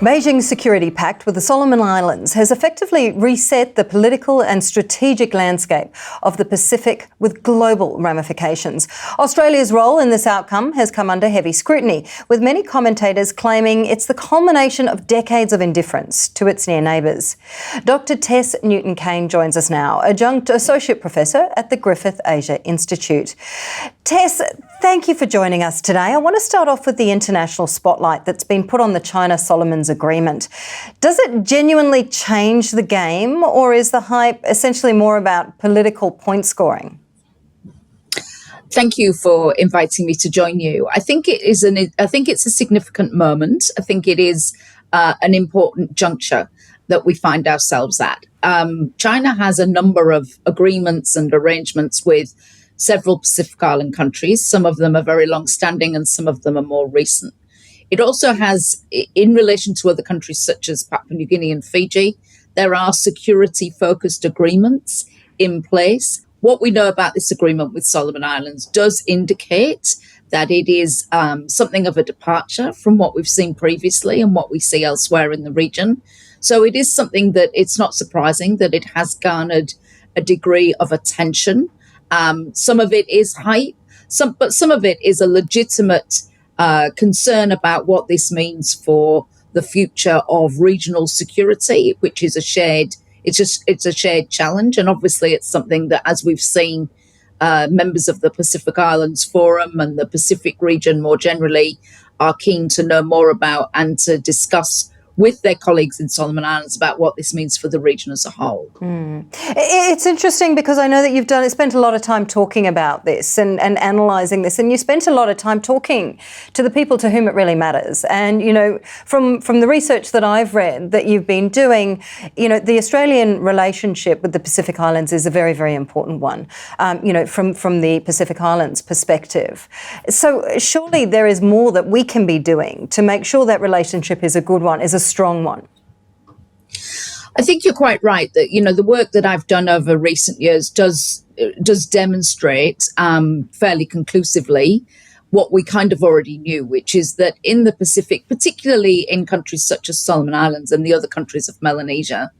Beijing's security pact with the Solomon Islands has effectively reset the political and strategic landscape of the Pacific with global ramifications. Australia's role in this outcome has come under heavy scrutiny, with many commentators claiming it's the culmination of decades of indifference to its near neighbours. Dr TESS Newton-Cain joins us now, Adjunct Associate Professor at the Griffith Asia Institute. Tess, thank you for joining us today. I want to start off with the international spotlight that's been put on the China-Solomons agreement. Does it genuinely change the game, or is the hype essentially more about political point scoring? Thank you for inviting me to join you. I think it's a significant moment. I think it is an important juncture that we find ourselves at. China has a number of agreements and arrangements with several Pacific Island countries. Some of them are very long-standing and some of them are more recent. It also has, in relation to other countries such as Papua New Guinea and Fiji, there are security-focused agreements in place. What we know about this agreement with Solomon Islands does indicate that it is something of a departure from what we've seen previously and what we see elsewhere in the region. So it is something that it's not surprising that it has garnered a degree of attention. Some of it is hype, but some of it is a legitimate concern about what this means for the future of regional security, which is it's a shared challenge. And obviously it's something that, as we've seen, members of the Pacific Islands Forum and the Pacific region more generally are keen to know more about and to discuss with their colleagues in Solomon Islands about what this means for the region as a whole. It's interesting because I know that you've spent a lot of time talking about this and analysing this, and you spent a lot of time talking to the people to whom it really matters. And, you know, from the research that I've read that you've been doing, you know, the Australian relationship with the Pacific Islands is a very, very important one, you know, from the Pacific Islands perspective. So surely there is more that we can be doing to make sure that relationship is a good one, is a strong one. I think you're quite right that, you know, the work that I've done over recent years does demonstrate fairly conclusively what we kind of already knew, which is that in the Pacific, particularly in countries such as Solomon Islands and the other countries of Melanesia,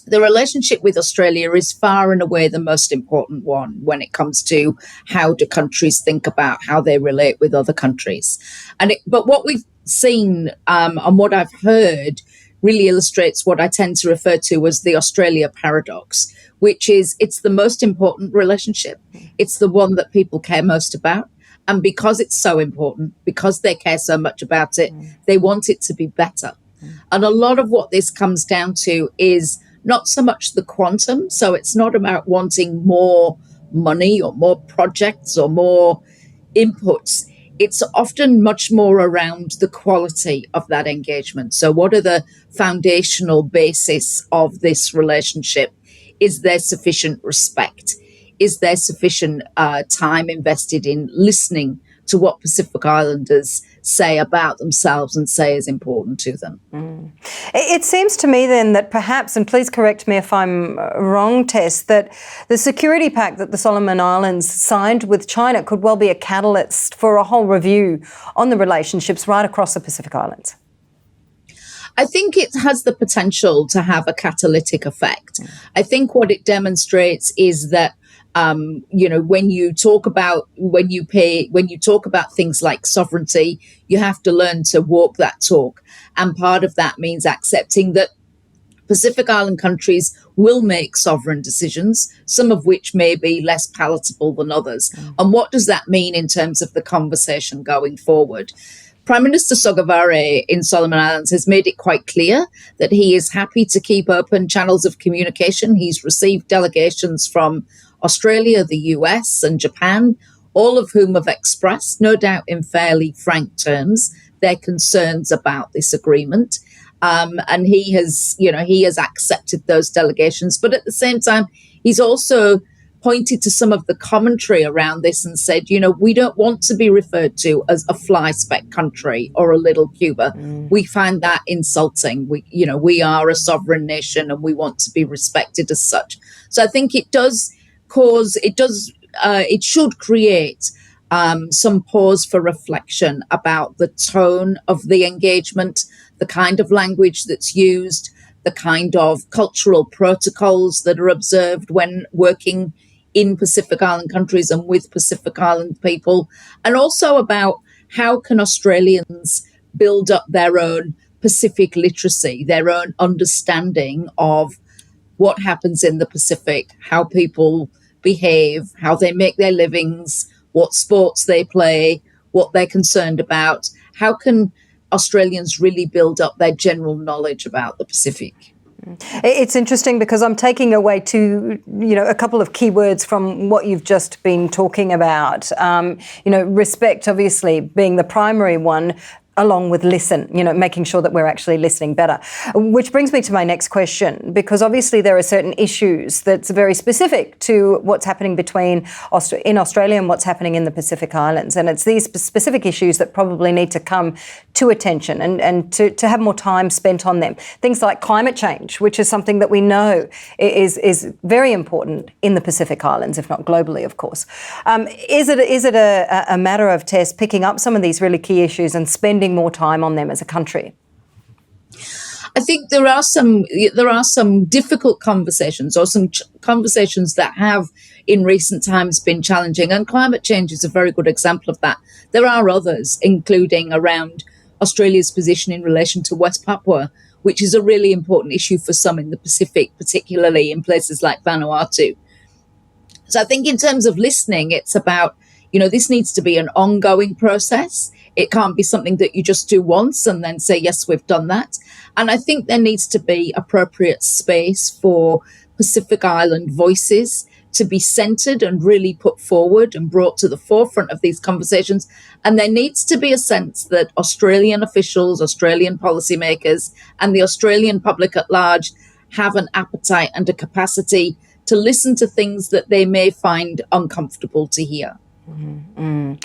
the relationship with Australia is far and away the most important one when it comes to how do countries think about how they relate with other countries. But what we've seen and what I've heard really illustrates what I tend to refer to as the Australia paradox, which is it's the most important relationship. It's the one that people care most about. And because it's so important, because they care so much about it, they want it to be better. And a lot of what this comes down to is not so much the quantum. So it's not about wanting more money or more projects or more inputs. It's often much more around the quality of that engagement. So what are the foundational basis of this relationship? Is there sufficient respect? Is there sufficient time invested in listening to what Pacific Islanders say about themselves and say is important to them? It seems to me then that perhaps, and please correct me if I'm wrong, Tess, that the security pact that the Solomon Islands signed with China could well be a catalyst for a whole review on the relationships right across the Pacific Islands. I think it has the potential to have a catalytic effect. I think what it demonstrates is that you know, when you talk about things like sovereignty, you have to learn to walk that talk. And part of that means accepting that Pacific Island countries will make sovereign decisions, some of which may be less palatable than others. And what does that mean in terms of the conversation going forward? Prime Minister Sogavare in Solomon Islands has made it quite clear that he is happy to keep open channels of communication. He's received delegations from Australia, the US and Japan, all of whom have expressed, no doubt in fairly frank terms, their concerns about this agreement. And he has accepted those delegations. But at the same time, he's also pointed to some of the commentary around this and said, you know, we don't want to be referred to as a fly-speck country or a little Cuba. We find that insulting. We are a sovereign nation and we want to be respected as such. So I think it should create some pause for reflection about the tone of the engagement, the the kind of language that's used, the kind of cultural protocols that are observed when working in Pacific Island countries and with Pacific Island people, and also about how can Australians build up their own Pacific literacy, their own understanding of what happens in the Pacific, how people behave, how they make their livings, what sports they play, what they're concerned about. How can Australians really build up their general knowledge about the Pacific? It's interesting because I'm taking away a couple of key words from what you've just been talking about. Respect obviously being the primary one, along with listen, making sure that we're actually listening better. Which brings me to my next question, because obviously there are certain issues that's very specific to what's happening in Australia and what's happening in the Pacific Islands. And it's these specific issues that probably need to come to attention and to have more time spent on them. Things like climate change, which is something that we know is very important in the Pacific Islands, if not globally, of course. Is it a matter of TESS picking up some of these really key issues and spending more time on them as a country? I think there are some difficult conversations, or some conversations that have in recent times been challenging, and climate change is a very good example of that. There are others, including around Australia's position in relation to West Papua, which is a really important issue for some in the Pacific, particularly in places like Vanuatu. So I think in terms of listening, it's about, this needs to be an ongoing process. It can't be something that you just do once and then say, yes, we've done that. And I think there needs to be appropriate space for Pacific Island voices to be centred and really put forward and brought to the forefront of these conversations. And there needs to be a sense that Australian officials, Australian policymakers, and the Australian public at large have an appetite and a capacity to listen to things that they may find uncomfortable to hear. Mm-hmm.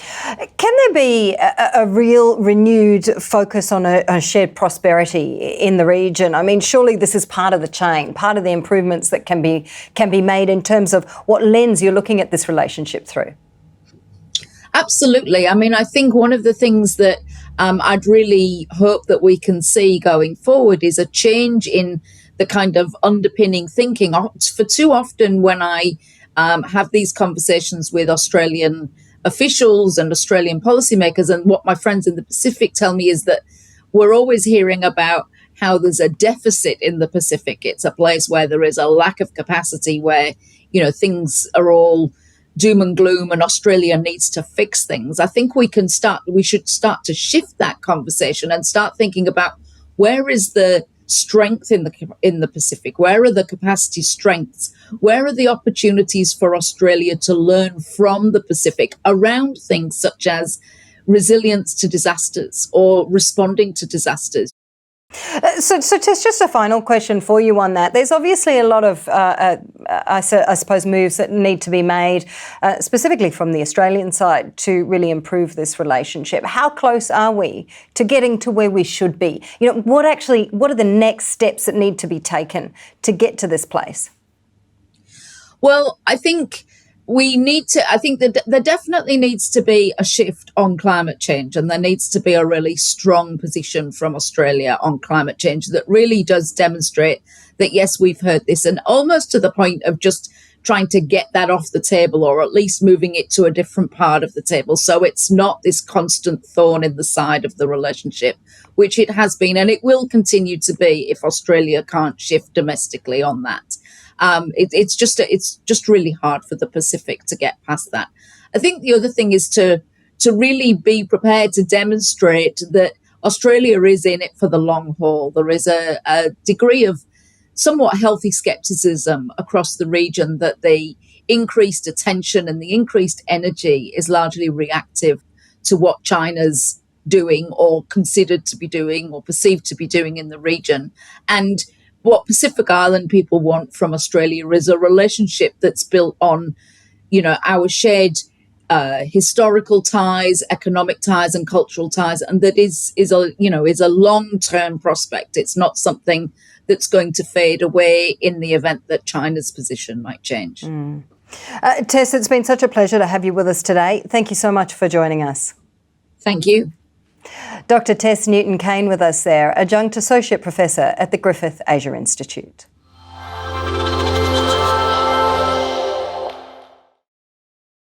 Can there be a real renewed focus on a shared prosperity in the region? I mean, surely this is part of the chain, part of the improvements that can be made in terms of what lens you're looking at this relationship through. Absolutely. I mean, I think one of the things that I'd really hope that we can see going forward is a change in the kind of underpinning thinking. For too often when I have these conversations with Australian officials and Australian policymakers, and what my friends in the Pacific tell me is that we're always hearing about how there's a deficit in the Pacific. It's a place where there is a lack of capacity, where, things are all doom and gloom and Australia needs to fix things. I think we should start to shift that conversation and start thinking about where is the strength in the Pacific? Where are the capacity strengths? Where are the opportunities for Australia to learn from the Pacific around things such as resilience to disasters or responding to disasters? So Tess, just a final question for you on that. There's obviously a lot of, I suppose, moves that need to be made, specifically from the Australian side, to really improve this relationship. How close are we to getting to where we should be? What are the next steps that need to be taken to get to this place? Well, I think that there definitely needs to be a shift on climate change, and there needs to be a really strong position from Australia on climate change that really does demonstrate that, yes, we've heard this, and almost to the point of just trying to get that off the table, or at least moving it to a different part of the table, so it's not this constant thorn in the side of the relationship, which it has been, and it will continue to be if Australia can't shift domestically on that. It's just really hard for the Pacific to get past that. I think the other thing is to really be prepared to demonstrate that Australia is in it for the long haul. There is a degree of somewhat healthy skepticism across the region that the increased attention and the increased energy is largely reactive to what China's doing or considered to be doing or perceived to be doing in the region. And what Pacific Island people want from Australia is a relationship that's built on, our shared historical ties, economic ties, and cultural ties, and that is a long-term prospect. It's not something that's going to fade away in the event that China's position might change. Tess, it's been such a pleasure to have you with us today. Thank you so much for joining us. Thank you. Dr TESS Newton-Cain with us there, Adjunct Associate Professor at the Griffith Asia Institute.